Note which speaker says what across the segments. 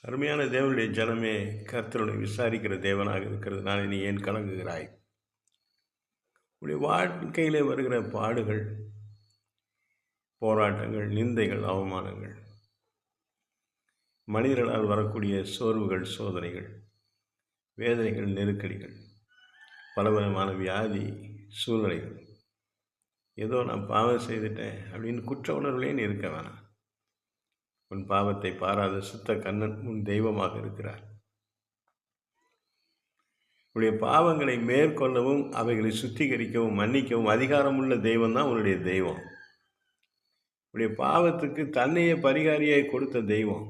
Speaker 1: அருமையான தேவனுடைய ஜனமே, கர்த்தருடைய விசாரிக்கிற தேவனாக இருக்கிறதுனால நீ ஏன் கலங்குகிறாய்? உன்னுடைய வாழ்க்கையிலே வருகிற பாடுகள், போராட்டங்கள், நிந்தைகள், அவமானங்கள், மனிதர்களால் வரக்கூடிய சோர்வுகள், சோதனைகள், வேதனைகள், நெருக்கடிகள், பலவிதமான வியாதி சூழ்நிலைகள், ஏதோ நான் பாவம் செய்துட்டேன் அப்படின்னு குற்ற உணர்வுலேயே நீ இருக்க வேணாம். உன் பாவத்தை பாராத சுத்த கண்ணன் உன் தெய்வமாக இருக்கிறார். உன்னுடைய பாவங்களை மேற்கொள்ளவும் அவைகளை சுத்திகரிக்கவும் மன்னிக்கவும் அதிகாரமுள்ள தெய்வம் தான் உன்னுடைய தெய்வம். உன்னுடைய பாவத்துக்கு தன்னையே பரிகாரியாய் கொடுத்த தெய்வம்.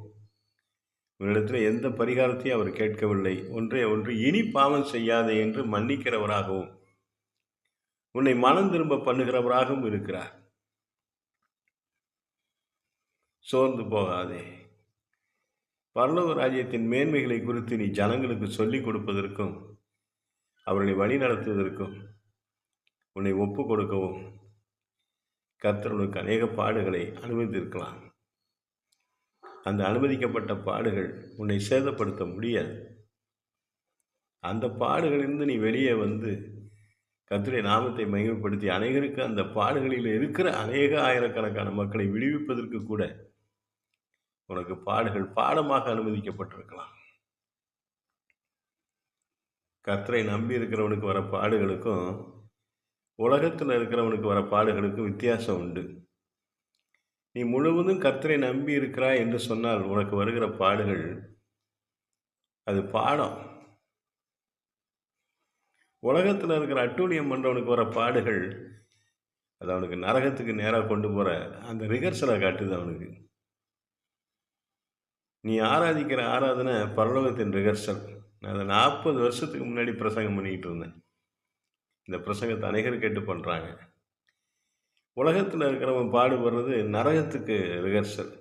Speaker 1: உன்னிடத்தில் எந்த பரிகாரத்தையும் அவர் கேட்கவில்லை. ஒன்றே ஒன்று, இனி பாவம் செய்யாதே என்று மன்னிக்கிறவராகவும் உன்னை மனம் திரும்ப பண்ணுகிறவராகவும் இருக்கிறார். சோர்ந்து போகாதே. பரலோக ராஜ்யத்தின் மேன்மைகளை குறித்து நீ ஜனங்களுக்கு சொல்லிக் கொடுப்பதற்கும் அவர்களை வழி நடத்துவதற்கும் உன்னை ஒப்பு கொடுக்கவும் கர்த்தருக்கு அநேக பாடுகளை அனுமதித்திருக்கலாம். அந்த அனுமதிக்கப்பட்ட பாடுகள் உன்னை சேதப்படுத்த முடியாது. அந்த பாடுகளிலிருந்து நீ வெளியே வந்து கர்த்தருடைய நாமத்தை மகிமைப்படுத்தி அநேகருக்கு அந்த பாடுகளில் இருக்கிற அநேக ஆயிரக்கணக்கான மக்களை விடுவிப்பதற்கு கூட உனக்கு பாடுகள் பாடமாக அனுமதிக்கப்பட்டிருக்கலாம். கர்த்தரை நம்பி இருக்கிறவனுக்கு வர பாடுகளுக்கும் உலகத்தில் இருக்கிறவனுக்கு வர பாடுகளுக்கும் வித்தியாசம் உண்டு. நீ முழுவதும் கர்த்தரை நம்பி இருக்கிறாய் என்று சொன்னால் உனக்கு வருகிற பாடுகள் அது பாடம். உலகத்தில் இருக்கிற அட்டூழியம் பண்ணுறவனுக்கு வர பாடுகள் அது அவனுக்கு நரகத்துக்கு நேராக கொண்டு போகிற அந்த ரிகர்சலை காட்டுது அவனுக்கு. நீ ஆராதிக்கிற ஆராதனை பரலோகத்தின் ரிகர்சல். நான் அதை 40 வருஷத்துக்கு முன்னாடி பிரசங்கம் பண்ணிக்கிட்டு இருந்தேன். இந்த பிரசங்கத்தை அநேகர் கேட்டு பண்ணுறாங்க. உலகத்தில் இருக்கிறவன் பாடுபடுறது நரகத்துக்கு ரிகர்சல்.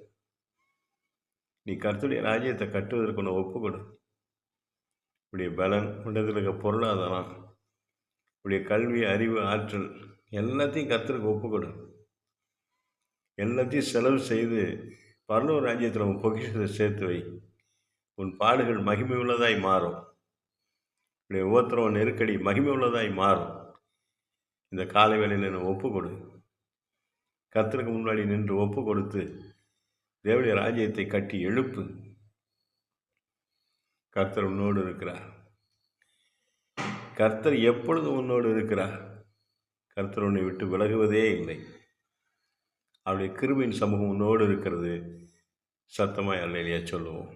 Speaker 1: நீ கர்த்தருடைய ராஜ்யத்தை கட்டுவதற்கு உன்னை ஒப்புக்கொடு. உடைய பலன், உன்னிடத்தில் இருக்க பொருளாதாரம், உடைய கல்வி, அறிவு, ஆற்றல் எல்லாத்தையும் கர்த்தருக்கு ஒப்புக்கொடு. எல்லாத்தையும் செலவு செய்து பரலோக ராஜ்யத்தில் உன் பொக்கிஷத்தை சேர்த்து வை. உன் பாடுகள் மகிமை உள்ளதாய் மாறும். உடைய உபத்திரவ நெருக்கடி மகிமை உள்ளதாய் மாறும். இந்த காலை வேளையில் என்னை ஒப்புக்கொடு. கர்த்தருக்கு முன்னாடி நின்று ஒப்பு கொடுத்து தேவனுடைய ராஜ்யத்தை கட்டி எழுப்பு. கர்த்தர் உன்னோடு இருக்கிறார். கர்த்தர் எப்பொழுதும் உன்னோடு இருக்கிறார். கர்த்தர் உன்னை விட்டு விலகுவதே இல்லை. அவருடைய கிருபையின் சமூகம் உன்னோடு இருக்கிறது. சத்தமாய் அல்லேலூயா சொல்லுவோம்.